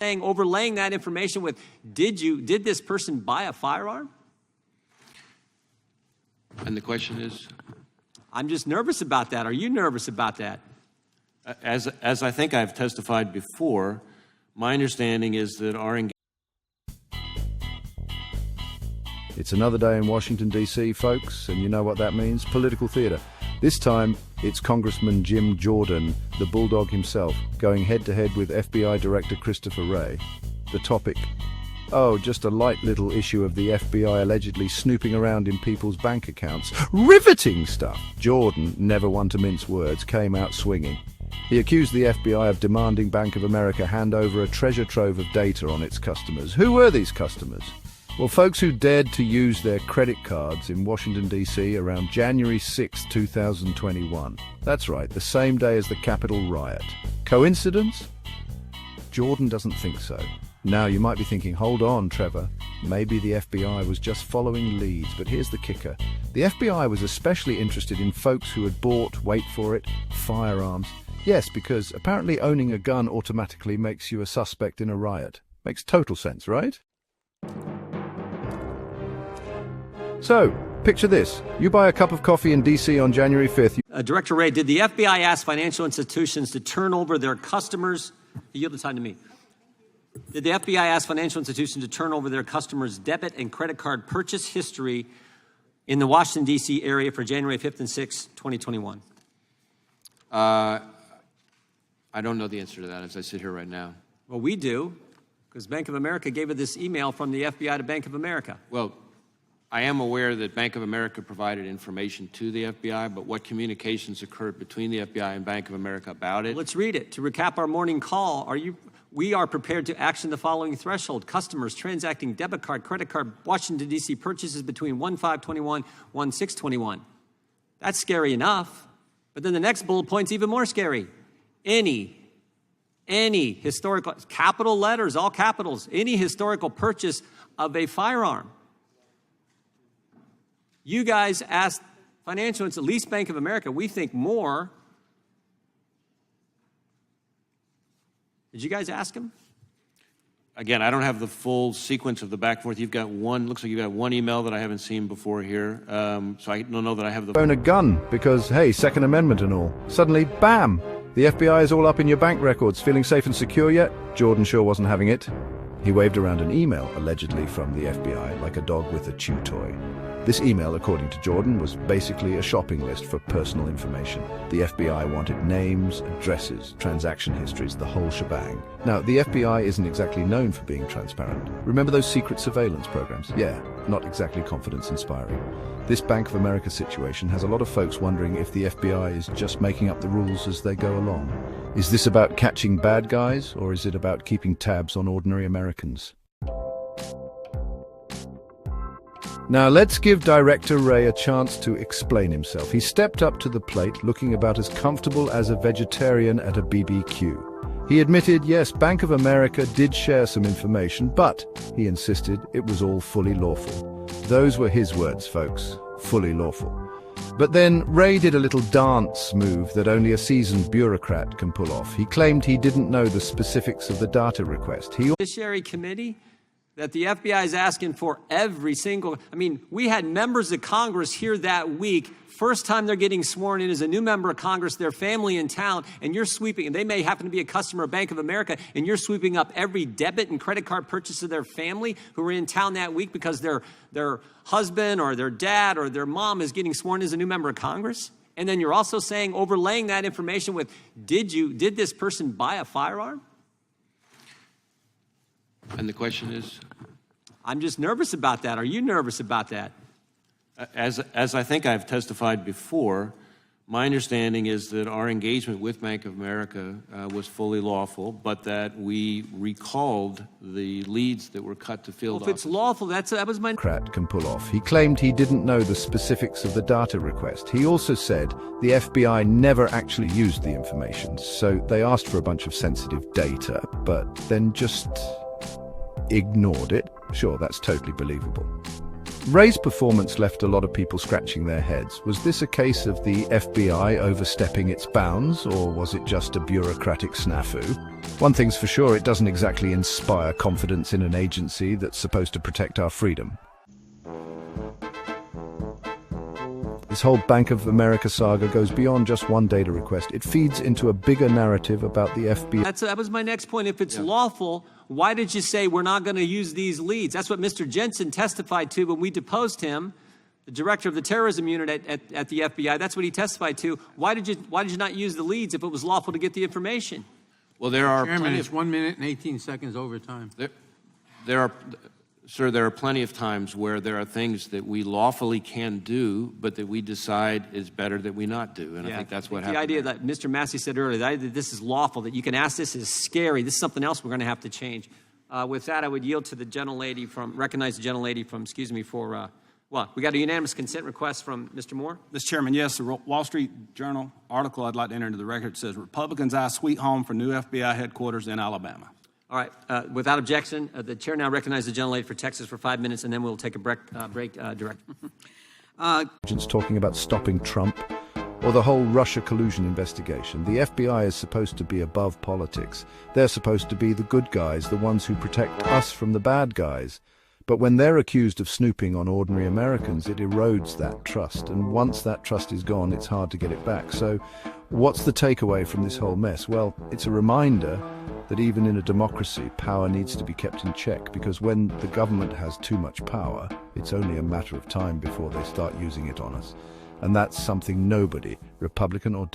saying, overlaying that information with, did this person buy a firearm? And the question is? I'm just nervous about that. Are you nervous about that? As I think I've testified before, my understanding is that our engagement. It's another day in Washington, D.C., folks, and you know what that means? Political theater. This time, it's Congressman Jim Jordan, the Bulldog himself, going head-to-head with FBI Director Christopher Wray. The topic: oh, just a light little issue of the FBI allegedly snooping around in people's bank accounts. Riveting stuff! Jordan, never one to mince words, came out swinging. He accused the FBI of demanding Bank of America hand over a treasure trove of data on its customers. Who were these customers? Well, folks who dared to use their credit cards in Washington, D.C. around January 6, 2021. That's right, the same day as the Capitol riot. Coincidence? Jordan doesn't think so. Now, you might be thinking, hold on, Trevor. Maybe the FBI was just following leads, but here's the kicker. The FBI was especially interested in folks who had bought, wait for it, firearms. Yes, because apparently owning a gun automatically makes you a suspect in a riot. Makes total sense, right? So, picture this. You buy a cup of coffee in D.C. on January 5th. Director Wray, did the FBI ask financial institutions to turn over their customers? Yield the time to me. Did the FBI ask financial institutions to turn over their customers' debit and credit card purchase history in the Washington, D.C. area for January 5th and 6th, 2021? I don't know the answer to that as I sit here right now. Well, we do, because Bank of America gave us this email from the FBI to Bank of America. Well, I am aware that Bank of America provided information to the FBI, but what communications occurred between the FBI and Bank of America about it? Let's read it. To recap our morning call, we are prepared to action the following threshold. Customers transacting debit card, credit card, Washington, D.C. purchases between 1/5/21, 1/6/21. That's scary enough. But then the next bullet point's even more scary. Any historical, capital letters, all capitals, any historical purchase of a firearm. You guys asked financial institutions, at least Bank of America, we think more. Did you guys ask him? Again, I don't have the full sequence of the back and forth. You've got one, looks like you've got one email that I haven't seen before here. So I don't know that I have the... Own a gun because, hey, Second Amendment and all. Suddenly, bam! The FBI is all up in your bank records. Feeling safe and secure yet? Jordan sure wasn't having it. He waved around an email, allegedly from the FBI, like a dog with a chew toy. This email, according to Jordan, was basically a shopping list for personal information. The FBI wanted names, addresses, transaction histories, the whole shebang. Now, the FBI isn't exactly known for being transparent. Remember those secret surveillance programs? Yeah, not exactly confidence-inspiring. This Bank of America situation has a lot of folks wondering if the FBI is just making up the rules as they go along. Is this about catching bad guys, or is it about keeping tabs on ordinary Americans? Now let's give Director Wray a chance to explain himself. He stepped up to the plate, looking about as comfortable as a vegetarian at a BBQ. He admitted, yes, Bank of America did share some information, but, he insisted, it was all fully lawful. Those were his words, folks. Fully lawful. But then Wray did a little dance move that only a seasoned bureaucrat can pull off. He claimed he didn't know the specifics of the data request. Judiciary Committee that the FBI is asking for every single... I mean, we had members of Congress here that week. First time they're getting sworn in as a new member of Congress, their family in town, and you're sweeping, and they may happen to be a customer of Bank of America, and you're sweeping up every debit and credit card purchase of their family who were in town that week because their husband or their dad or their mom is getting sworn as a new member of Congress. And then you're also saying, overlaying that information with, did this person buy a firearm? And the question is? I'm just nervous about that. Are you nervous about that? As I think I've testified before, my understanding is that our engagement with Bank of America was fully lawful, but that we recalled the leads that were cut to field offices. If it's lawful, that was my... Democrat can pull off. He claimed he didn't know the specifics of the data request. He also said the FBI never actually used the information, so they asked for a bunch of sensitive data, but then just ignored it. Sure, that's totally believable. Wray's performance left a lot of people scratching their heads. Was this a case of the FBI overstepping its bounds, or was it just a bureaucratic snafu? One thing's for sure, it doesn't exactly inspire confidence in an agency that's supposed to protect our freedom. This whole Bank of America saga goes beyond just one data request. It feeds into a bigger narrative about the FBI. That was my next point. If it's lawful, why did you say we're not going to use these leads? That's what Mr. Jensen testified to when we deposed him, the director of the terrorism unit at the FBI. That's what he testified to. Why did you not use the leads if it was lawful to get the information? Well, there are Chairman, plenty it's of, 1 minute and 18 seconds over time. there are plenty of times where there are things that we lawfully can do, but that we decide is better that we not do. And I think that's what happened. The idea that Mr. Massey said earlier, the idea that this is lawful, that you can ask this is scary. This is something else we're going to have to change. With that, I would yield to the gentlelady recognize the gentlelady from, we got a unanimous consent request from Mr. Moore. Mr. Chairman, yes, the Wall Street Journal article I'd like to enter into the record says Republicans eye sweet home for new FBI headquarters in Alabama. All right. Without objection, the chair now recognizes the gentlelady for Texas for 5 minutes, and then we'll take a break, Director. Talking about stopping Trump, or the whole Russia collusion investigation. The FBI is supposed to be above politics. They're supposed to be the good guys, the ones who protect us from the bad guys. But when they're accused of snooping on ordinary Americans, it erodes that trust. And once that trust is gone, it's hard to get it back. So what's the takeaway from this whole mess? Well, it's a reminder that even in a democracy, power needs to be kept in check, because when the government has too much power, it's only a matter of time before they start using it on us. And that's something nobody, Republican or